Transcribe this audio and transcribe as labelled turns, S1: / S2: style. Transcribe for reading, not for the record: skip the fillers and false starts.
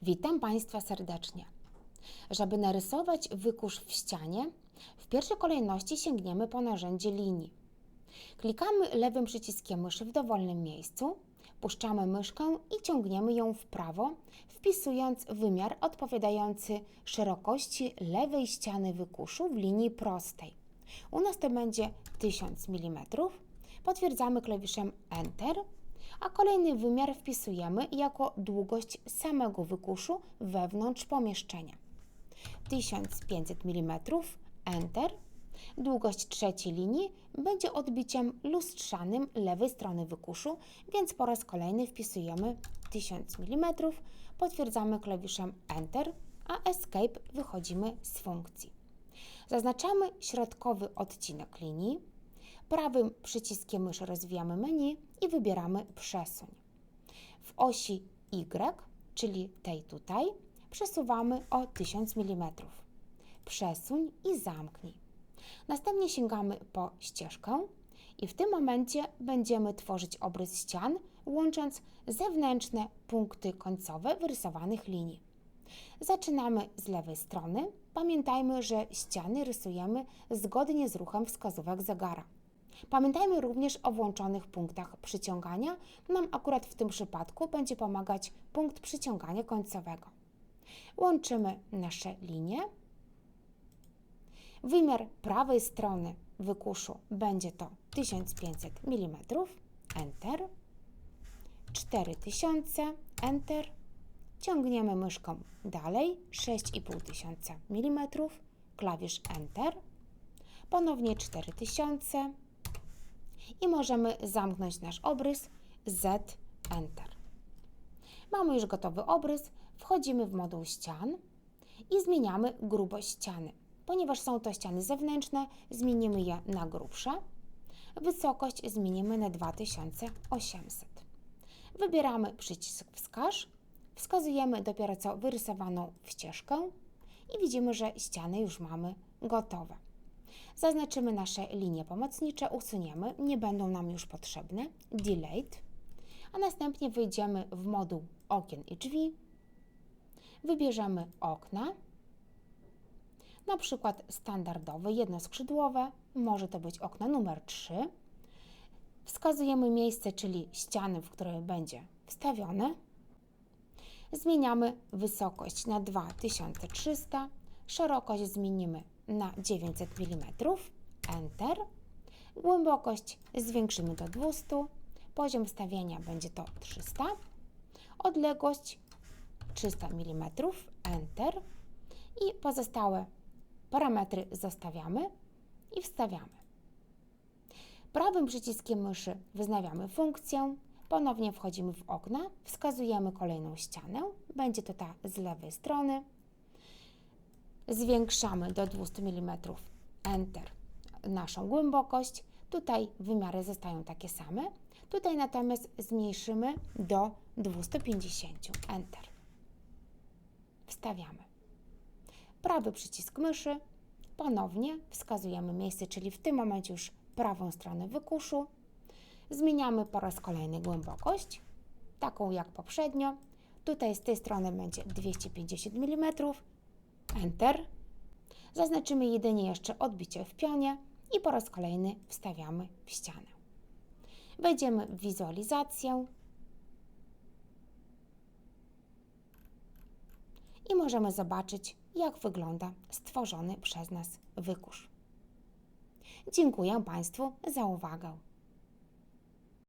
S1: Witam Państwa serdecznie. Żeby narysować wykurz w ścianie, w pierwszej kolejności sięgniemy po narzędzie linii. Klikamy lewym przyciskiem myszy w dowolnym miejscu, puszczamy myszkę i ciągniemy ją w prawo, wpisując wymiar odpowiadający szerokości lewej ściany wykuszu w linii prostej. U nas to będzie 1000 mm. Potwierdzamy klawiszem Enter, a kolejny wymiar wpisujemy jako długość samego wykuszu wewnątrz pomieszczenia. 1500 mm, Enter. Długość trzeciej linii będzie odbiciem lustrzanym lewej strony wykuszu, więc po raz kolejny wpisujemy 1000 mm, potwierdzamy klawiszem Enter, a Escape wychodzimy z funkcji. Zaznaczamy środkowy odcinek linii, prawym przyciskiem myszy rozwijamy menu i wybieramy Przesuń. W osi Y, czyli tej tutaj, przesuwamy o 1000 mm. Przesuń i zamknij. Następnie sięgamy po ścieżkę i w tym momencie będziemy tworzyć obrys ścian, łącząc zewnętrzne punkty końcowe wyrysowanych linii. Zaczynamy z lewej strony. Pamiętajmy, że ściany rysujemy zgodnie z ruchem wskazówek zegara. Pamiętajmy również o włączonych punktach przyciągania. Nam akurat w tym przypadku będzie pomagać punkt przyciągania końcowego. Łączymy nasze linie. Wymiar prawej strony wykuszu będzie to 1500 mm, Enter, 4000, Enter, ciągniemy myszką dalej, 6500 mm, klawisz Enter, ponownie 4000 i możemy zamknąć nasz obrys Z, Enter. Mamy już gotowy obrys, wchodzimy w moduł ścian i zmieniamy grubość ściany. Ponieważ są to ściany zewnętrzne, zmienimy je na grubsze. Wysokość zmienimy na 2800. Wybieramy przycisk Wskaż, wskazujemy dopiero co wyrysowaną ścieżkę i widzimy, że ściany już mamy gotowe. Zaznaczymy nasze linie pomocnicze, usuniemy, nie będą nam już potrzebne, Delete, a następnie wejdziemy w moduł okien i drzwi, wybierzemy okna, na przykład standardowe, jednoskrzydłowe, może to być okno numer 3. Wskazujemy miejsce, czyli ściany, w której będzie wstawione. Zmieniamy wysokość na 2300, szerokość zmienimy na 900 mm, Enter. Głębokość zwiększymy do 200, poziom wstawienia będzie to 300, odległość 300 mm, Enter i pozostałe parametry zostawiamy i wstawiamy. Prawym przyciskiem myszy wznawiamy funkcję, ponownie wchodzimy w okna, wskazujemy kolejną ścianę, będzie to ta z lewej strony, zwiększamy do 200 mm, Enter, naszą głębokość, tutaj wymiary zostają takie same, tutaj natomiast zmniejszymy do 250, Enter, wstawiamy. Prawy przycisk myszy, ponownie wskazujemy miejsce, czyli w tym momencie już prawą stronę wykuszu. Zmieniamy po raz kolejny głębokość, taką jak poprzednio. Tutaj z tej strony będzie 250 mm, Enter. Zaznaczymy jedynie jeszcze odbicie w pionie i po raz kolejny wstawiamy w ścianę. Wejdziemy w wizualizację i możemy zobaczyć, jak wygląda stworzony przez nas wykurz. Dziękuję Państwu za uwagę.